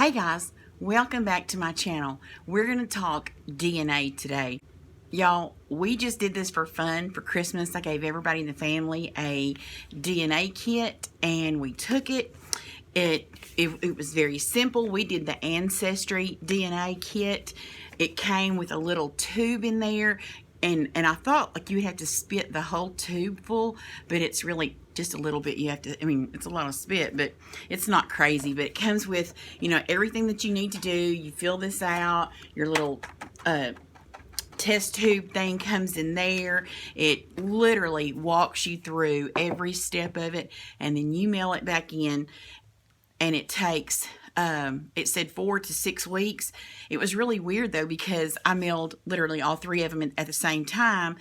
Hey guys, welcome back to my channel. We're going to talk DNA today. Y'all, we just did this for fun for Christmas. I gave everybody in the family a DNA kit and we took it. It was very simple. We did the Ancestry DNA kit. It came with a little tube in there. And I thought like you would have to spit the whole tube full, but it's really just a little bit. You have to, I mean, it's a lot of spit, but it's not crazy. But it comes with, everything that you need to do. You fill this out. Your little test tube thing comes in there. It literally walks you through every step of it, and then you mail it back in, and it takes it said 4 to 6 weeks. It was really weird though, because I mailed literally all 3 of them at the same time,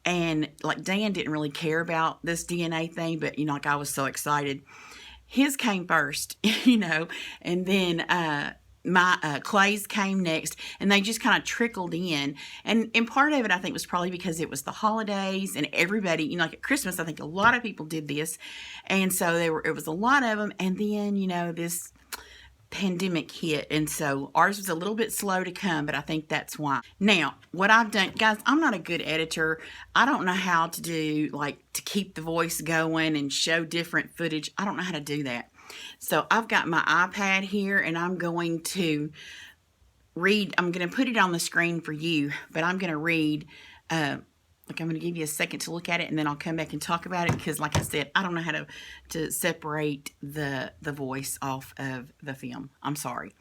and like Dan didn't really care about this DNA thing, but like I was so excited. His came first, and then my Clay's came next, and they just kind of trickled in. And part of it I think was probably because it was the holidays and everybody, like at Christmas I think a lot of people did this, and so it was a lot of them. And then this pandemic hit, and so ours was a little bit slow to come, but I think that's why. Now what I've done, guys, I'm not a good editor. I don't know how to do to keep the voice going and show different footage. I don't know how to do that. So I've got my iPad here, and I'm going to read. I'm going to put it on the screen for you, but I'm going to read I'm going to give you a second to look at it, and then I'll come back and talk about it, because like I said, I don't know how to separate the voice off of the film. I'm sorry.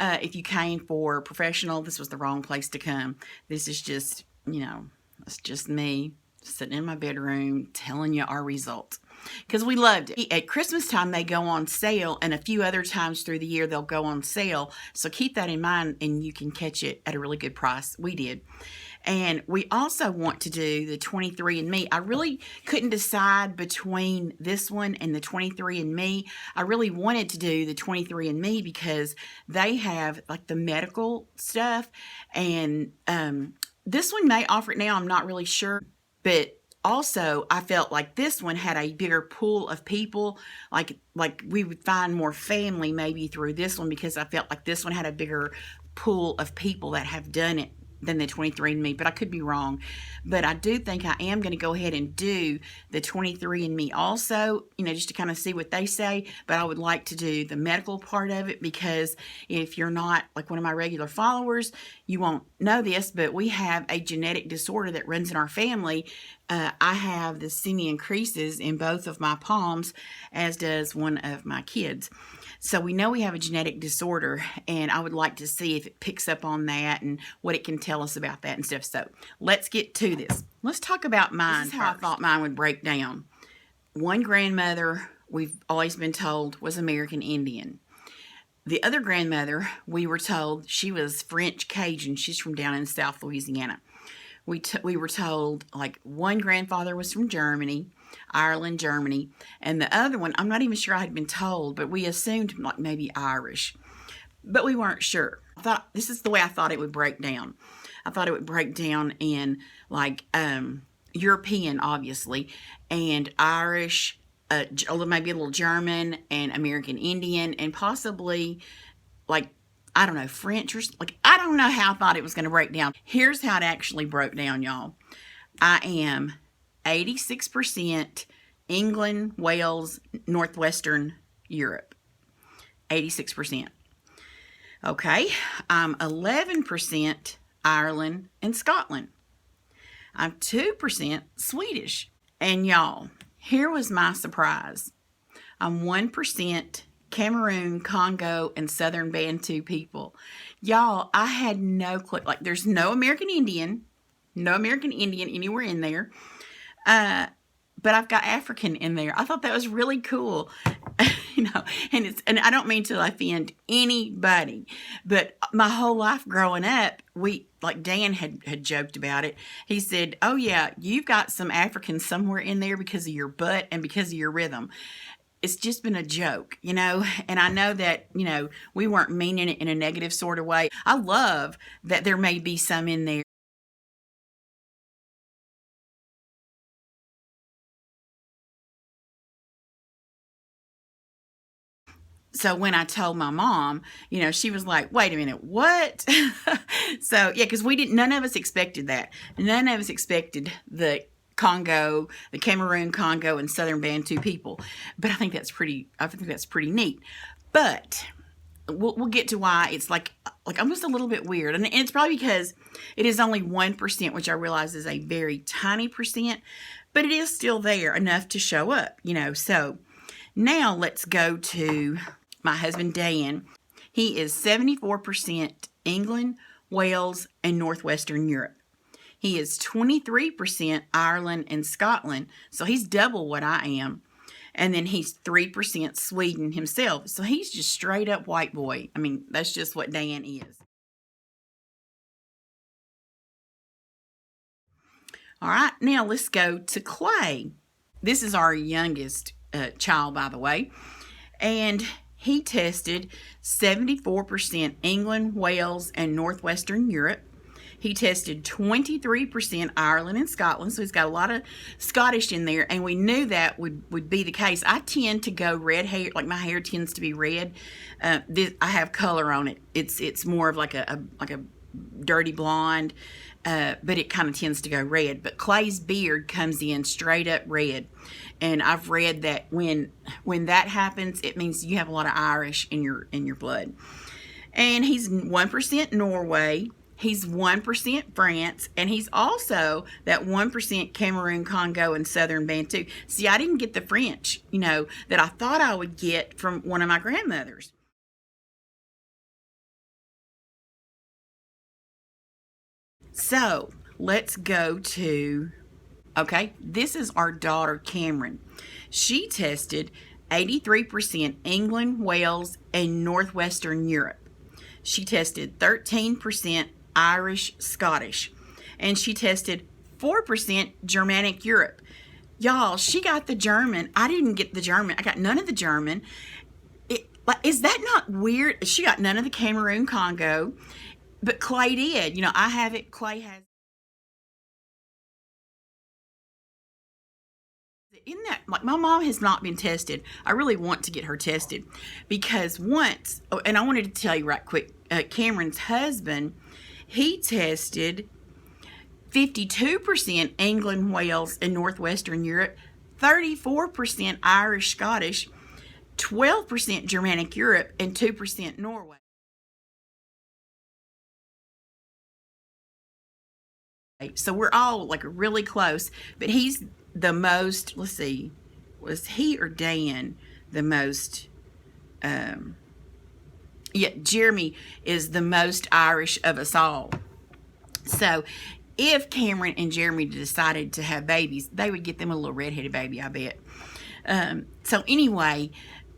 If you came for professional, this was the wrong place to come. This is just, it's just me sitting in my bedroom telling you our results, because we loved it. At Christmas time, they go on sale, and a few other times through the year, they'll go on sale. So keep that in mind, and you can catch it at a really good price. We did. And we also want to do the 23andMe. I really couldn't decide between this one and the 23andMe. I really wanted to do the 23andMe because they have the medical stuff. And this one may offer it now. I'm not really sure. But also, I felt like this one had a bigger pool of people. Like we would find more family maybe through this one, because I felt like this one had a bigger pool of people that have done it than the 23andMe, but I could be wrong. But I do think I am going to go ahead and do the 23andMe also, just to kind of see what they say. But I would like to do the medical part of it, because if you're not like one of my regular followers, you won't know this, but we have a genetic disorder that runs in our family. I have the simian creases in both of my palms, as does one of my kids. So we know we have a genetic disorder, and I would like to see if it picks up on that and what it can tell us about that and stuff. So let's get to this. Let's talk about mine. This is how I thought mine would break down. One grandmother, we've always been told, was American Indian. The other grandmother, we were told she was French Cajun. She's from down in South Louisiana. We were told one grandfather was from Germany, Ireland, Germany, and the other one, I'm not even sure I had been told, but we assumed maybe Irish, but we weren't sure. I thought this is the way I thought it would break down. I thought it would break down in European, obviously, and Irish, maybe a little German and American Indian, and possibly I don't know, French or I don't know how I thought it was going to break down. Here's how it actually broke down, y'all. I am 86% England, Wales, Northwestern Europe. 86%. Okay, I'm 11% Ireland and Scotland. I'm 2% Swedish. And y'all, here was my surprise. I'm 1% Cameroon, Congo, and Southern Bantu people. Y'all, I had no clue. There's no American Indian anywhere in there. But I've got African in there. I thought that was really cool. And I don't mean to offend anybody, but my whole life growing up, Dan had joked about it. He said, "Oh yeah, you've got some Africans somewhere in there because of your butt and because of your rhythm." It's just been a joke, and I know that, we weren't meaning it in a negative sort of way. I love that there may be some in there. So when I told my mom, you know, she was like, wait a minute, what? So, yeah, because none of us expected that. None of us expected the Congo, the Cameroon, Congo, and Southern Bantu people. But I think that's pretty neat. But we'll get to why it's like almost a little bit weird. And it's probably because it is only 1%, which I realize is a very tiny percent, but it is still there enough to show up, you know. So now let's go to my husband, Dan. He is 74% England, Wales, and Northwestern Europe. He is 23% Ireland and Scotland, so he's double what I am. And then he's 3% Sweden himself. So he's just straight up white boy. I mean, that's just what Dan is. All right, now let's go to Clay. This is our youngest child, by the way. And he tested 74% England, Wales, and Northwestern Europe. He tested 23% Ireland and Scotland, so he's got a lot of Scottish in there, and we knew that would be the case. I tend to go red hair, like my hair tends to be red. I have color on it. It's more of like a dirty blonde, but it kind of tends to go red. But Clay's beard comes in straight up red, and I've read that when that happens, it means you have a lot of Irish in your blood. And he's 1% Norway. He's 1% France, and he's also that 1% Cameroon, Congo, and Southern Bantu. See, I didn't get the French, you know, that I thought I would get from one of my grandmothers. So let's go to, okay, this is our daughter, Cameron. She tested 83% England, Wales, and Northwestern Europe. She tested 13% Irish, Scottish, and she tested 4% Germanic Europe. Y'all, she got the German. I didn't get the German. I got none of the German. Is that not weird? She got none of the Cameroon, Congo, but Clay did. You know, I have it. Clay has. Isn't that, like, my mom has not been tested. I really want to get her tested because once, oh, and I wanted to tell you right quick, Cameron's husband, he tested 52% England, Wales, and Northwestern Europe, 34% Irish, Scottish, 12% Germanic Europe, and 2% Norway. So we're all like really close, but he's the most, let's see, was he or Dan the most, yeah, Jeremy is the most Irish of us all. So if Cameron and Jeremy decided to have babies, they would get them a little redheaded baby, I bet. So anyway,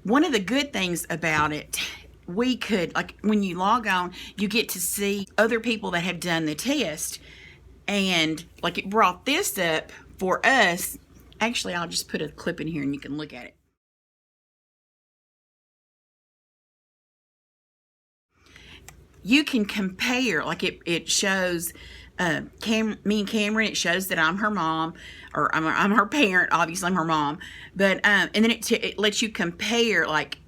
one of the good things about it, we could, like, when you log on, you get to see other people that have done the test. And like, it brought this up for us. Actually, I'll just put a clip in here and you can look at it. You can compare, like it shows me and Cameron. It shows that I'm her mom, or I'm her parent. Obviously, I'm her mom. But and then it lets you compare. Like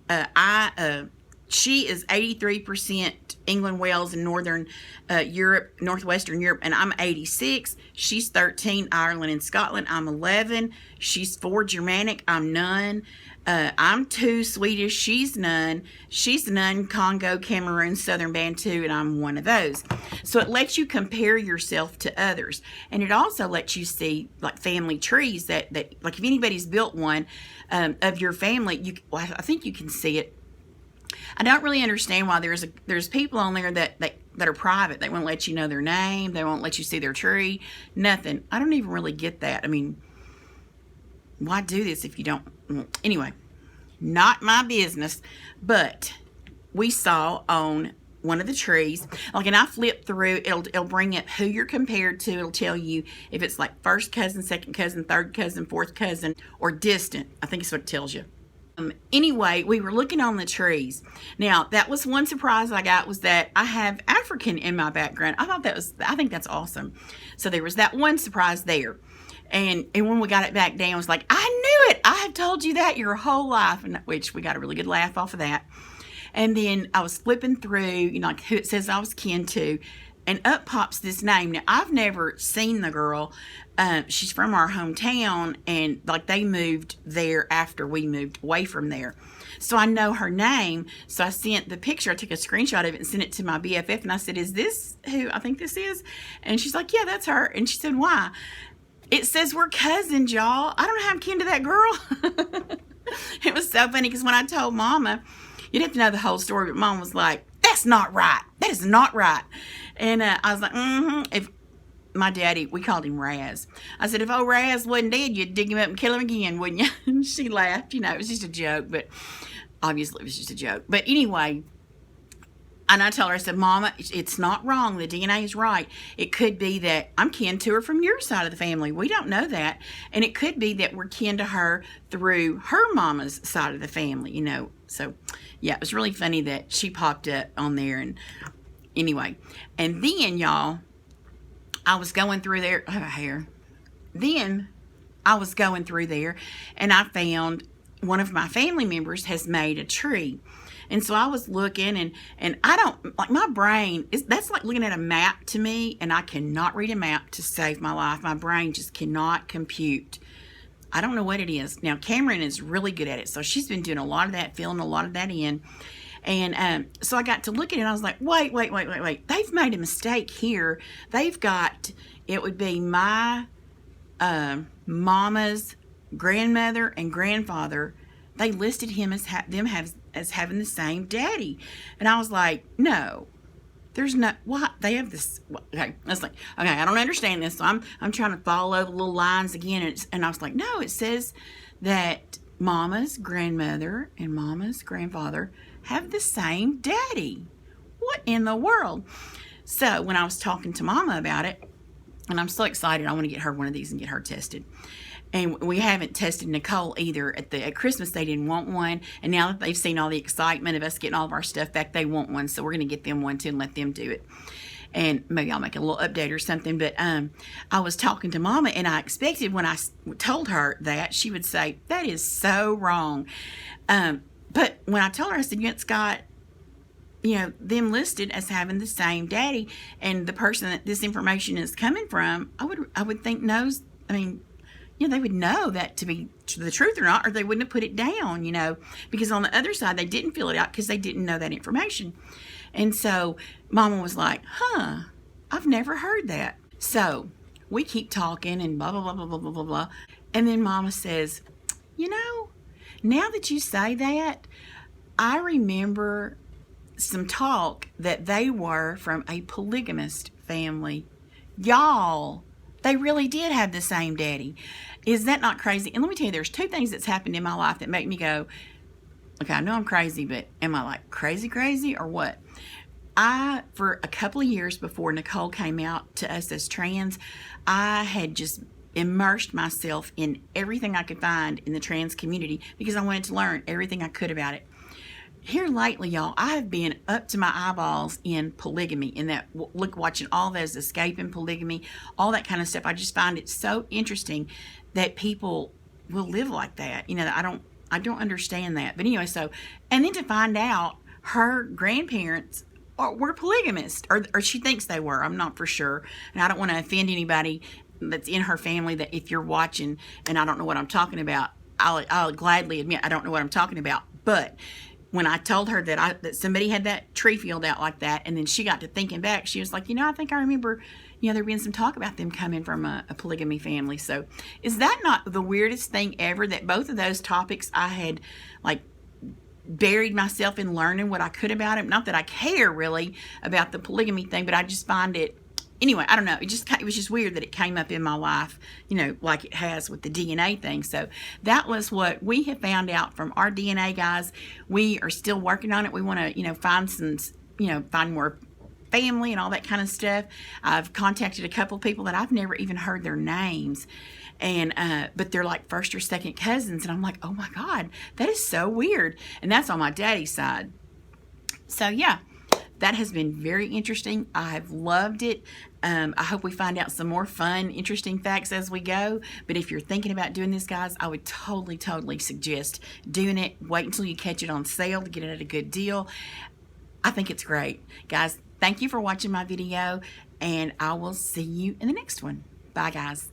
she is 83% England, Wales, and Northern Europe, Northwestern Europe, and I'm 86. She's 13 Ireland and Scotland. I'm 11. She's 4 Germanic. I'm none. I'm 2 Swedish. She's none. She's none Congo, Cameroon, Southern Bantu, and I'm one of those. So it lets you compare yourself to others, and it also lets you see like family trees that like if anybody's built one of your family, I think you can see it. I don't really understand why there's people on there that are private. They won't let you know their name. They won't let you see their tree. Nothing. I don't even really get that. I mean, why do this if you don't? Anyway, not my business. But we saw on one of the trees, like, and I flip through, it'll bring up who you're compared to. It'll tell you if it's like first cousin, second cousin, third cousin, fourth cousin, or distant. I think it's what it tells you. Anyway, we were looking on the trees. Now, that was one surprise I got, was that I have African in my background. I think that's awesome. So there was that one surprise there. And when we got it back down, it was like, I knew it. I have told you that your whole life. And which we got a really good laugh off of that. And then I was flipping through, like who it says I was kin to. And up pops this name. Now, I've never seen the girl. She's from our hometown. And like they moved there after we moved away from there. So I know her name. So I sent the picture. I took a screenshot of it and sent it to my BFF. And I said, is this who I think this is? And she's like, yeah, that's her. And she said, why? It says we're cousins, y'all. I don't have kin to that girl. It was so funny because when I told Mama, you'd have to know the whole story, but Mom was like, that's not right. That is not right. And I was like, if my daddy, we called him Raz. I said, if old Raz wasn't dead, you'd dig him up and kill him again, wouldn't you? And she laughed. It was just a joke, but obviously it was just a joke. But anyway, and I told her, I said, Mama, it's not wrong. The DNA is right. It could be that I'm kin to her from your side of the family. We don't know that. And it could be that we're kin to her through her mama's side of the family, So, yeah, it was really funny that she popped up on there. And anyway, and then, y'all, I was going through there. I have a hair. Then I was going through there, and I found one of my family members has made a tree. And so I was looking, and I don't, like my brain, that's like looking at a map to me, and I cannot read a map to save my life. My brain just cannot compute. I don't know what it is. Now, Cameron is really good at it, so she's been doing a lot of that, filling a lot of that in. And so I got to look at it, and I was like, wait. They've made a mistake here. They've got, it would be my mama's grandmother and grandfather. They listed him as as having the same daddy. And I was like, no, there's not, what? They have this, okay. I was like, okay, I don't understand this. So I'm trying to follow the little lines again. And I was like, no, it says that Mama's grandmother and Mama's grandfather have the same daddy. What in the world? So when I was talking to Mama about it, and I'm so excited, I want to get her one of these and get her tested. And we haven't tested Nicole either. At Christmas, they didn't want one. And now that they've seen all the excitement of us getting all of our stuff back, they want one. So we're going to get them one too and let them do it. And maybe I'll make a little update or something. But I was talking to Mama, and I expected when I told her that, she would say, that is so wrong. But when I told her, I said, it's got, them listed as having the same daddy. And the person that this information is coming from, I would think knows, they would know that to be the truth or not, or they wouldn't have put it down, because on the other side, they didn't fill it out because they didn't know that information. And so Mama was like, I've never heard that. So we keep talking and blah, blah, blah, blah, blah, blah, blah, blah. And then Mama says, now that you say that, I remember some talk that they were from a polygamist family. Y'all, they really did have the same daddy. Is that not crazy? And let me tell you, there's two things that's happened in my life that make me go, okay, I know I'm crazy, but am I like crazy or what? For a couple of years before Nicole came out to us as trans, I had just immersed myself in everything I could find in the trans community because I wanted to learn everything I could about it. Here lately, y'all, I have been up to my eyeballs in polygamy, in that watching all those escaping polygamy, all that kind of stuff. I just find it so interesting that people will live like that. I don't understand that. But anyway, and then to find out her grandparents were polygamists, or she thinks they were. I'm not for sure, and I don't want to offend anybody that's in her family. That if you're watching and I don't know what I'm talking about, I'll gladly admit I don't know what I'm talking about, but when I told her that somebody had that tree filled out like that, and then she got to thinking back, she was like, I think I remember, there being some talk about them coming from a polygamy family. So is that not the weirdest thing ever, that both of those topics I had like buried myself in learning what I could about it? Not that I care really about the polygamy thing, but I just find it, anyway, I don't know. It was just weird that it came up in my life, like it has with the DNA thing. So that was what we have found out from our DNA guys. We are still working on it. We want to, find more family and all that kind of stuff. I've contacted a couple of people that I've never even heard their names. And, but they're like first or second cousins. And I'm like, oh my God, that is so weird. And that's on my daddy's side. So yeah. That has been very interesting. I've loved it. I hope we find out some more fun, interesting facts as we go. But if you're thinking about doing this, guys, I would totally suggest doing it. Wait until you catch it on sale to get it at a good deal. I think it's great. Guys, thank you for watching my video, and I will see you in the next one. Bye, guys.